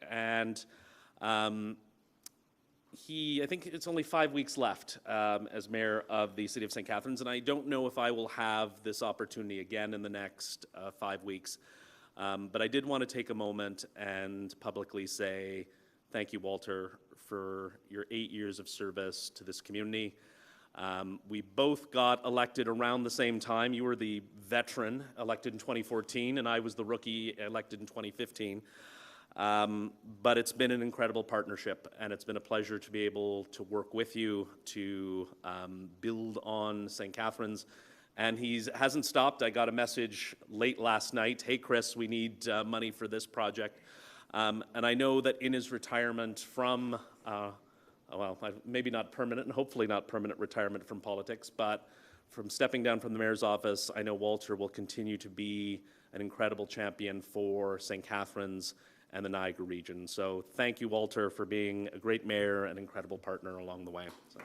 And I think it's only 5 weeks left as mayor of the city of St. Catharines, and I don't know if I will have this opportunity again in the next 5 weeks. But I did want to take a moment and publicly say thank you, Walter, for your 8 years of service to this community. We both got elected around the same time. You were the veteran elected in 2014, and I was the rookie elected in 2015. But it's been an incredible partnership, and it's been a pleasure to be able to work with you to build on St. Catharines. And he hasn't stopped. I got a message late last night, hey Chris, we need money for this project. And I know that in his retirement from, maybe not permanent, and hopefully not permanent retirement from politics, but from stepping down from the mayor's office, I know Walter will continue to be an incredible champion for St. Catharines and the Niagara region. So thank you, Walter, for being a great mayor and incredible partner along the way. So.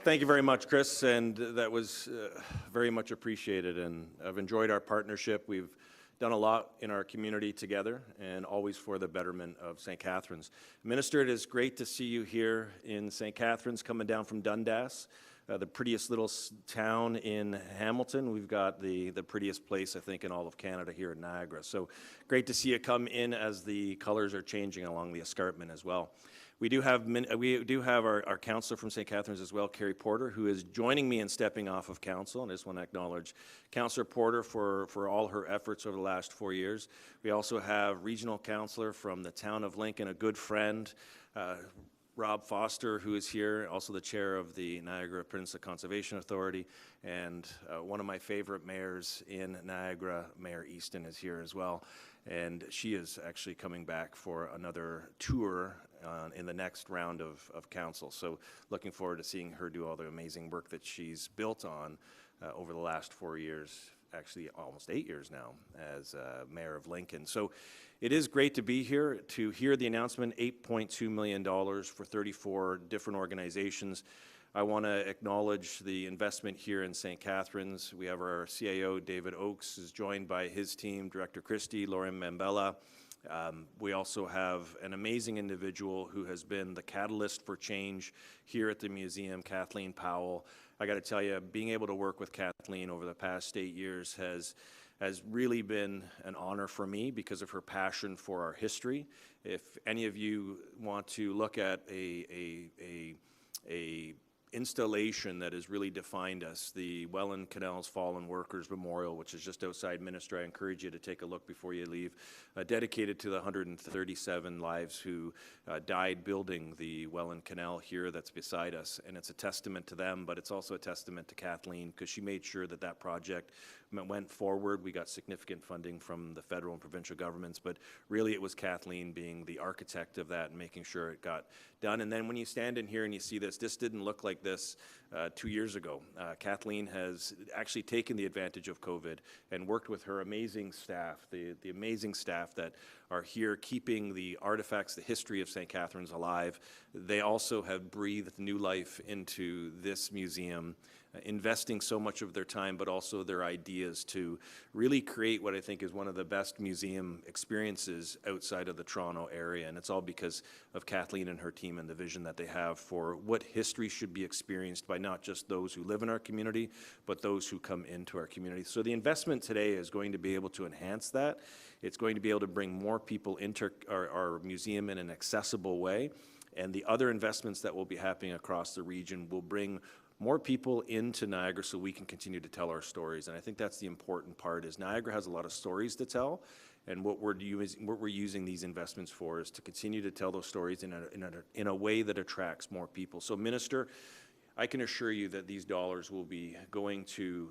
Thank you very much, Chris, and that was very much appreciated, and I've enjoyed our partnership. We've done a lot in our community together, and always for the betterment of St. Catharines. Minister, it is great to see you here in St. Catharines, coming down from Dundas, the prettiest little town in Hamilton. We've got the prettiest place, I think, in all of Canada here in Niagara. So great to see you come in as the colors are changing along the escarpment as well. We do have our councillor from St. Catharines as well, Carrie Porter, who is joining me in stepping off of council, and I just want to acknowledge Councillor Porter for all her efforts over the last 4 years. We also have regional councillor from the town of Lincoln, a good friend, Rob Foster, who is here, also the chair of the Niagara Peninsula Conservation Authority, and one of my favorite mayors in Niagara, Mayor Easton, is here as well. And she is actually coming back for another tour in the next round of council. So looking forward to seeing her do all the amazing work that she's built on over the last 4 years, actually almost 8 years now as mayor of Lincoln. So it is great to be here to hear the announcement, $8.2 million for 34 different organizations. I want to acknowledge the investment here in St. Catharines. We have our CAO, David Oakes, is joined by his team, Director Christie, Lauren Mambella. We also have an amazing individual who has been the catalyst for change here at the museum, Kathleen Powell. I got to tell you, being able to work with Kathleen over the past 8 years has really been an honor for me because of her passion for our history. If any of you want to look at a installation that has really defined us, the Welland Canal's Fallen Workers Memorial, which is just outside Minister. I encourage you to take a look before you leave, dedicated to the 137 lives who died building the Welland Canal here that's beside us. And it's a testament to them, but it's also a testament to Kathleen, because she made sure that that project went forward. We got significant funding from the federal and provincial governments, but really it was Kathleen being the architect of that and making sure it got done. And then when you stand in here and you see this didn't look like this 2 years ago. Kathleen has actually taken the advantage of COVID and worked with her amazing staff, the amazing staff that are here keeping the artifacts, the history of St. Catharines alive. They also have breathed new life into this museum, investing so much of their time, but also their ideas to really create what I think is one of the best museum experiences outside of the Toronto area. And it's all because of Kathleen and her team and the vision that they have for what history should be experienced by not just those who live in our community, but those who come into our community. So the investment today is going to be able to enhance that. It's going to be able to bring more people into our museum in an accessible way. And the other investments that will be happening across the region will bring more people into Niagara so we can continue to tell our stories. And I think that's the important part, is Niagara has a lot of stories to tell, and what we're using these investments for is to continue to tell those stories in a way that attracts more people. So Minister, I can assure you that these dollars will be going to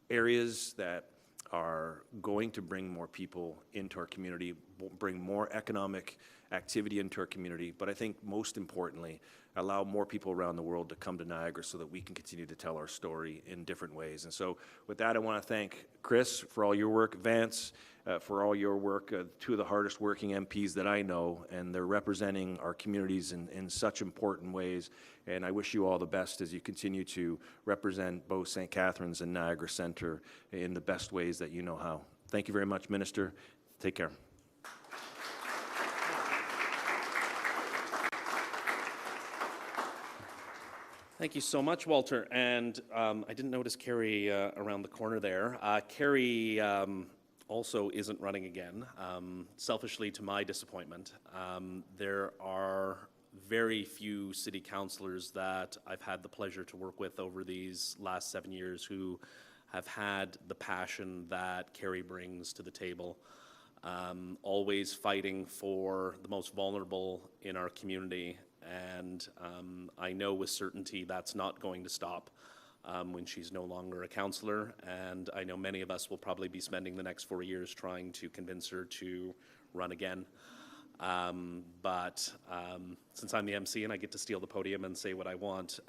areas that are going to bring more people into our community, bring more economic activity into our community, but I think most importantly, allow more people around the world to come to Niagara so that we can continue to tell our story in different ways. And so with that, I want to thank Chris for all your work, Vance, for all your work. Two of the hardest working MPs that I know, and they're representing our communities in such important ways. And I wish you all the best as you continue to represent both St. Catharines and Niagara Centre in the best ways that you know how. Thank you very much, Minister. Take care. Thank you so much, Walter. And I didn't notice Carrie around the corner there. Carrie also isn't running again, selfishly to my disappointment. There are very few city councillors that I've had the pleasure to work with over these last 7 years who have had the passion that Carrie brings to the table, always fighting for the most vulnerable in our community. And I know with certainty that's not going to stop when she's no longer a councillor. And I know many of us will probably be spending the next 4 years trying to convince her to run again. But since I'm the MC and I get to steal the podium and say what I want,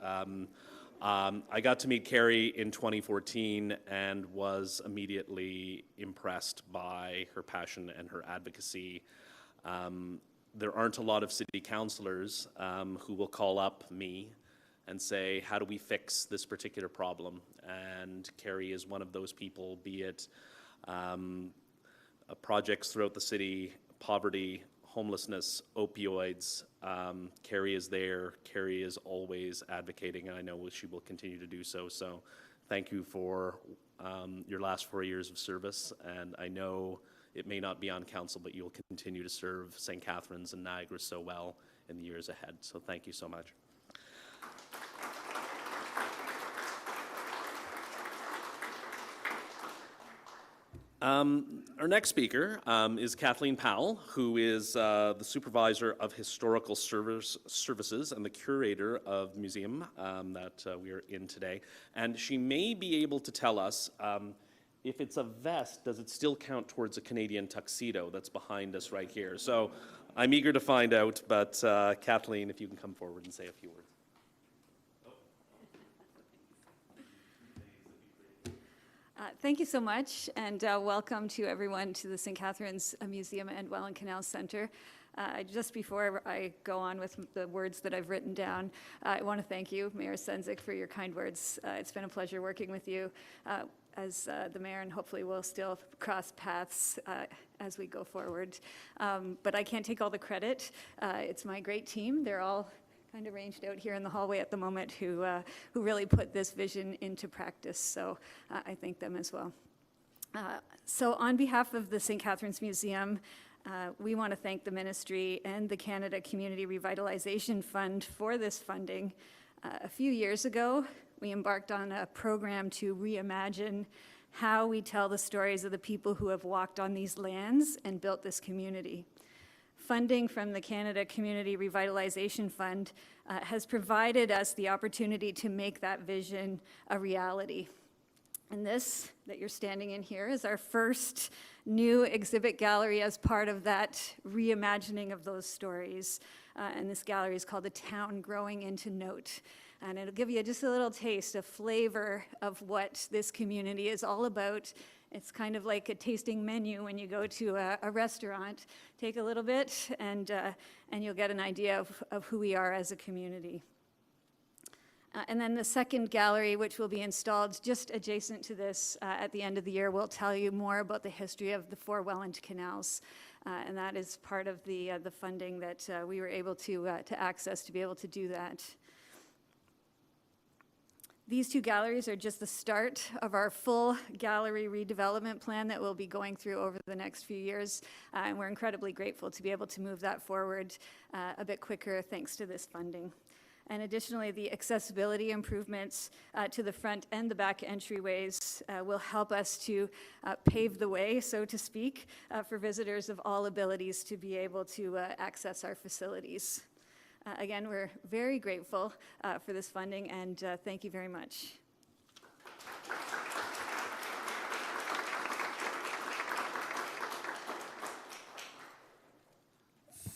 I got to meet Carrie in 2014 and was immediately impressed by her passion and her advocacy. There aren't a lot of city councillors who will call up me and say, how do we fix this particular problem? And Carrie is one of those people, be it projects throughout the city, poverty, homelessness, opioids. Carrie is there. Carrie is always advocating, and I know she will continue to do so. So thank you for your last 4 years of service, and I know it may not be on council, but you'll continue to serve St. Catharines and Niagara so well in the years ahead. So thank you so much. Our next speaker is Kathleen Powell, who is the Supervisor of Historical Services and the Curator of the museum that we are in today. And she may be able to tell us if it's a vest, does it still count towards a Canadian tuxedo that's behind us right here? So I'm eager to find out, but Kathleen, if you can come forward and say a few words. Thank you so much, and welcome to everyone to the St. Catharines Museum and Welland Canal Centre. Just before I go on with the words that I've written down, I want to thank you, Mayor Sendzik, for your kind words. It's been a pleasure working with you as the mayor, and hopefully we'll still cross paths as we go forward. But I can't take all the credit. It's my great team. They're all kind of ranged out here in the hallway at the moment who really put this vision into practice. So I thank them as well. So on behalf of the St. Catharines Museum, we want to thank the Ministry and the Canada Community Revitalization Fund for this funding. A few years ago, we embarked on a program to reimagine how we tell the stories of the people who have walked on these lands and built this community. Funding from the Canada Community Revitalization Fund has provided us the opportunity to make that vision a reality. And this that you're standing in here is our first new exhibit gallery as part of that reimagining of those stories. And this gallery is called The Town Growing into Note. And it'll give you just a little taste, a flavor of what this community is all about. It's kind of like a tasting menu when you go to a restaurant. Take a little bit and you'll get an idea of who we are as a community. And then the second gallery, which will be installed just adjacent to this at the end of the year, will tell you more about the history of the 4 Welland canals. And that is part of the funding that we were able to access to be able to do that. These 2 galleries are just the start of our full gallery redevelopment plan that we'll be going through over the next few years. And we're incredibly grateful to be able to move that forward a bit quicker thanks to this funding. And additionally, the accessibility improvements to the front and the back entryways will help us to pave the way, so to speak, for visitors of all abilities to be able to access our facilities. Again, we're very grateful for this funding, and thank you very much.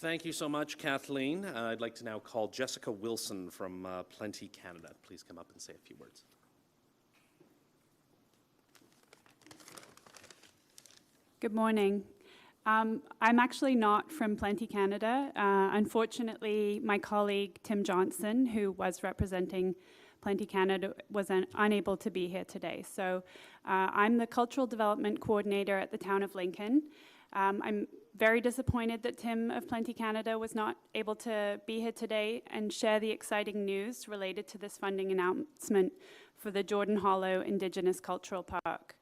Thank you so much, Kathleen. I'd like to now call Jessica Wilson from Plenty Canada. Please come up and say a few words. Good morning. I'm actually not from Plenty Canada. Unfortunately, my colleague Tim Johnson, who was representing Plenty Canada, was unable to be here today. So I'm the Cultural Development Coordinator at the Town of Lincoln. I'm very disappointed that Tim of Plenty Canada was not able to be here today and share the exciting news related to this funding announcement for the Jordan Hollow Indigenous Cultural Park.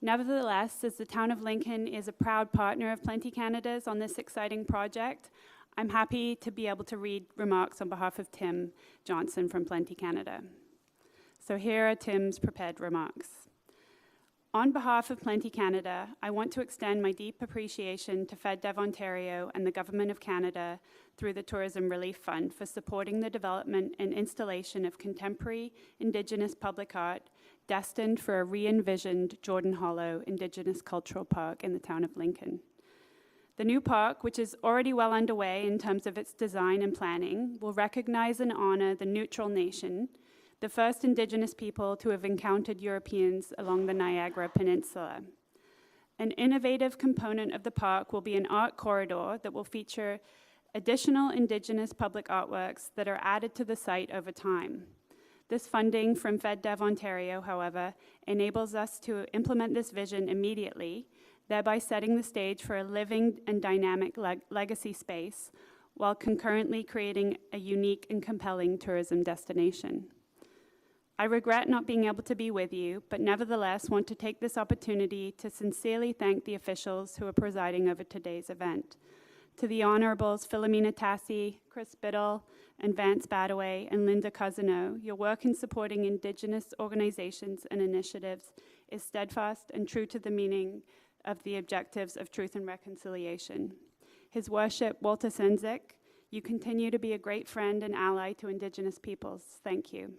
Nevertheless, as the Town of Lincoln is a proud partner of Plenty Canada's on this exciting project, I'm happy to be able to read remarks on behalf of Tim Johnson from Plenty Canada. So here are Tim's prepared remarks. On behalf of Plenty Canada, I want to extend my deep appreciation to FedDev Ontario and the Government of Canada through the Tourism Relief Fund for supporting the development and installation of contemporary Indigenous public art destined for a re-envisioned Jordan Hollow Indigenous Cultural Park in the Town of Lincoln. The new park, which is already well underway in terms of its design and planning, will recognize and honor the Neutral Nation, the first Indigenous people to have encountered Europeans along the Niagara Peninsula. An innovative component of the park will be an art corridor that will feature additional Indigenous public artworks that are added to the site over time. This funding from FedDev Ontario, however, enables us to implement this vision immediately, thereby setting the stage for a living and dynamic legacy space, while concurrently creating a unique and compelling tourism destination. I regret not being able to be with you, but nevertheless want to take this opportunity to sincerely thank the officials who are presiding over today's event. To the Honorables Filomena Tassi, Chris Biddle, and Vance Badaway, and Linda Cousineau, your work in supporting Indigenous organizations and initiatives is steadfast and true to the meaning of the objectives of truth and reconciliation. His Worship, Walter Senzik, you continue to be a great friend and ally to Indigenous peoples. Thank you.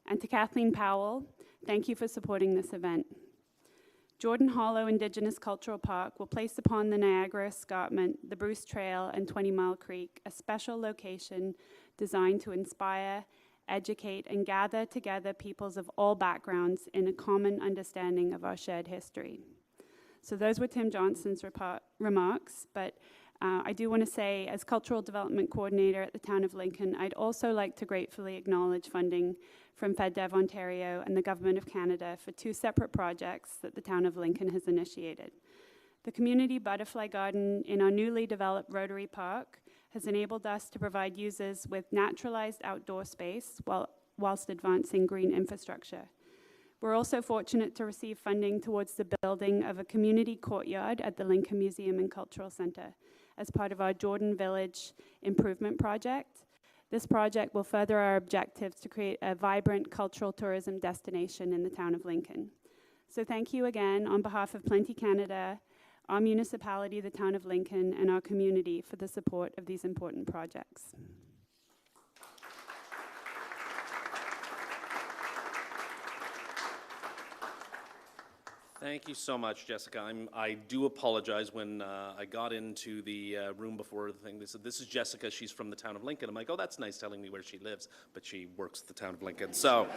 And to Kathleen Powell, thank you for supporting this event. Jordan Hollow Indigenous Cultural Park will place upon the Niagara Escarpment, the Bruce Trail, and 20 Mile Creek a special location designed to inspire, educate, and gather together peoples of all backgrounds in a common understanding of our shared history. So those were Tim Johnson's remarks, but I do want to say, as Cultural Development Coordinator at the Town of Lincoln, I'd also like to gratefully acknowledge funding from FedDev Ontario and the Government of Canada for two separate projects that the Town of Lincoln has initiated. The Community Butterfly Garden in our newly developed Rotary Park has enabled us to provide users with naturalized outdoor space whilst advancing green infrastructure. We're also fortunate to receive funding towards the building of a community courtyard at the Lincoln Museum and Cultural Centre as part of our Jordan Village Improvement Project. This project will further our objectives to create a vibrant cultural tourism destination in the Town of Lincoln. So thank you again on behalf of Plenty Canada, our municipality, the Town of Lincoln, and our community for the support of these important projects. Thank you so much, Jessica. I do apologize. When I got into the room before the thing, they said, "This is Jessica, she's from the Town of Lincoln." I'm like, "Oh, that's nice telling me where she lives," but she works at the Town of Lincoln. So,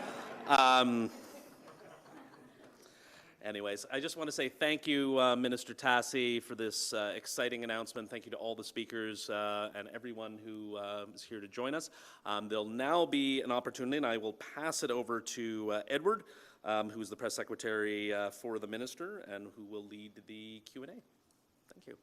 anyways, I just want to say thank you, Minister Tassi, for this exciting announcement. Thank you to all the speakers and everyone who is here to join us. There'll now be an opportunity, and I will pass it over to Edward, who is the press secretary for the minister and who will lead the Q&A. Thank you.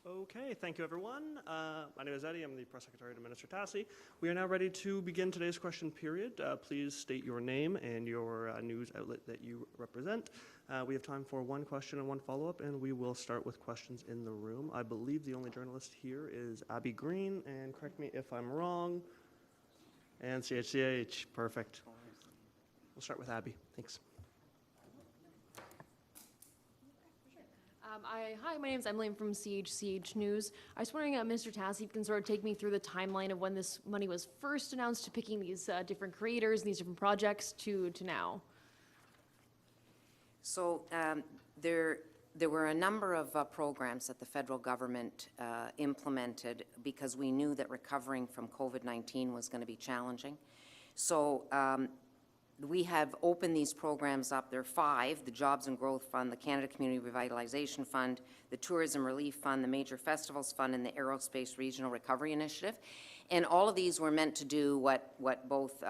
Okay, thank you everyone. My name is Eddie, I'm the press secretary to Minister Tassi. We are now ready to begin today's question period. Please state your name and your news outlet that you represent. We have time for one question and one follow-up, and we will start with questions in the room. I believe the only journalist here is Abby Green, and correct me if I'm wrong, and CHCH, perfect. We'll start with Abby. Thanks. Hi, my name is Emily. I'm from CHCH News. I was wondering, Mr. Tassi, if you can sort of take me through the timeline of when this money was first announced to picking these different creators and these different projects to now. So there were a number of programs that the federal government implemented because we knew that recovering from COVID-19 was going to be challenging. So we have opened these programs up. There are 5, the Jobs and Growth Fund, the Canada Community Revitalization Fund, the Tourism Relief Fund, the Major Festivals Fund, and the Aerospace Regional Recovery Initiative. And all of these were meant to do what both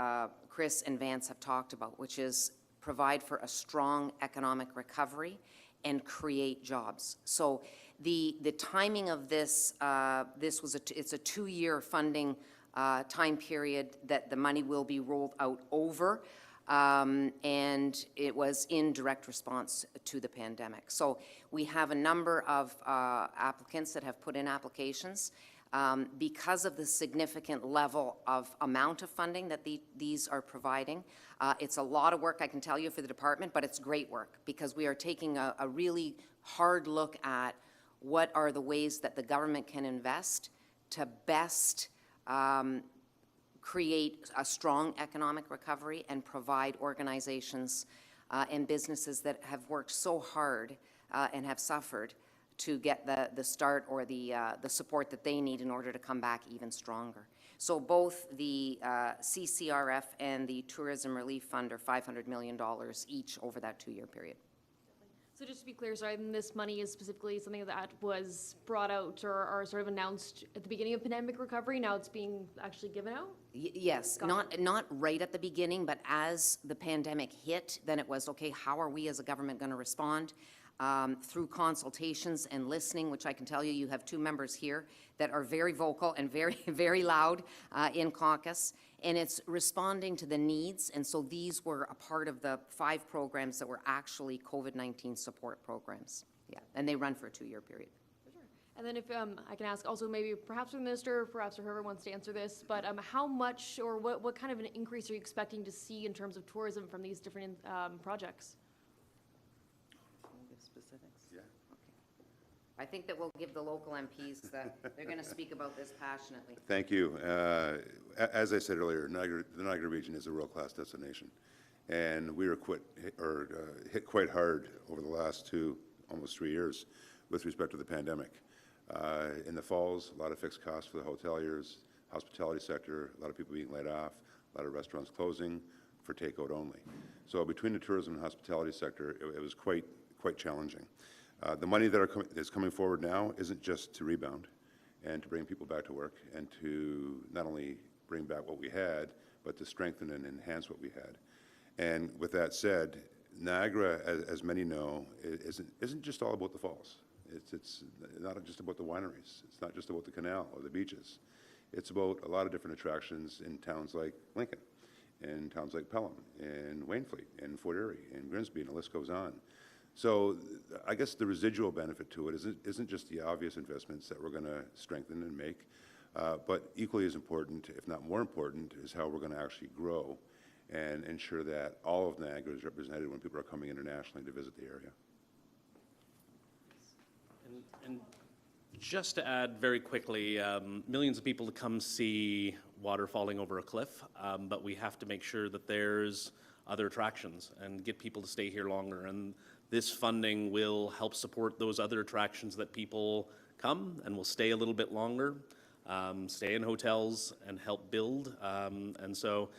Chris and Vance have talked about, which is provide for a strong economic recovery and create jobs. So the timing of this, it's a 2-year funding time period that the money will be rolled out over. And it was in direct response to the pandemic. So we have a number of applicants that have put in applications. Because of the significant level of amount of funding that these are providing. It's a lot of work, I can tell you, for the department, but it's great work because we are taking a really hard look at what are the ways that the government can invest to best create a strong economic recovery and provide organizations and businesses that have worked so hard and have suffered to get the start or the support that they need in order to come back even stronger. So both the Ccrf and the Tourism Relief Fund are $500 million each over that 2-year period. So just to be clear, sorry, this money is specifically something that was brought out or sort of announced at the beginning of pandemic recovery. Now it's being actually given out? Yes, not right at the beginning, but as the pandemic hit, then it was, okay, how are we as a government going to respond? Through consultations and listening, which I can tell you, you have 2 members here that are very vocal and very, very loud in caucus, and it's responding to the needs. And so these were a part of the 5 programs that were actually COVID-19 support programs. Yeah, and they run for a 2-year period. Sure. And then if I can ask also maybe perhaps the minister, perhaps whoever wants to answer this, but how much or what kind of an increase are you expecting to see in terms of tourism from these different projects? Specifics? Yeah. Okay. I think that we'll give the local MPs, they're going to speak about this passionately. Thank you. As I said earlier, the Niagara region is a world-class destination, and we were hit quite hard over the last almost 3 years with respect to the pandemic. In the falls, a lot of fixed costs for the hoteliers, hospitality sector, a lot of people being laid off, a lot of restaurants closing for takeout only. So between the tourism and hospitality sector, it was quite challenging. The money that is coming forward now isn't just to rebound and to bring people back to work and to not only bring back what we had, but to strengthen and enhance what we had. And with that said, Niagara, as many know, isn't just all about the falls. It's not just about the wineries. It's not just about the canal or the beaches. It's about a lot of different attractions in towns like Lincoln, in towns like Pelham, in Waynflete, in Fort Erie, in Grimsby, and the list goes on. So I guess the residual benefit to it isn't just the obvious investments that we're going to strengthen and make, but equally as important, if not more important, is how we're going to actually grow and ensure that all of Niagara is represented when people are coming internationally to visit the area. And just to add very quickly, millions of people to come see water falling over a cliff, but we have to make sure that there's other attractions and get people to stay here longer. And this funding will help support those other attractions that people come and will stay a little bit longer, stay in hotels and help build. And so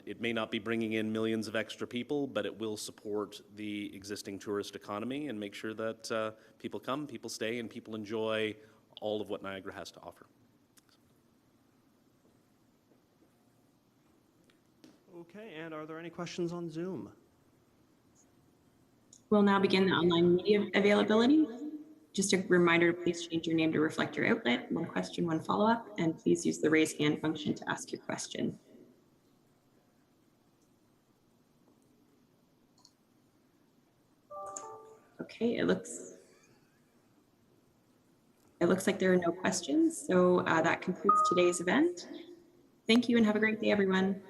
it may not be bringing in millions of extra people, but it will support the existing tourist economy and make sure that people come, people stay, and people enjoy all of what Niagara has to offer. Okay, and are there any questions on Zoom? We'll now begin the online media availability. Just a reminder, please change your name to reflect your outlet. 1 question, 1 follow-up, and please use the raise hand function to ask your question. Okay, it looks like there are no questions, so that concludes today's event. Thank you and have a great day, everyone.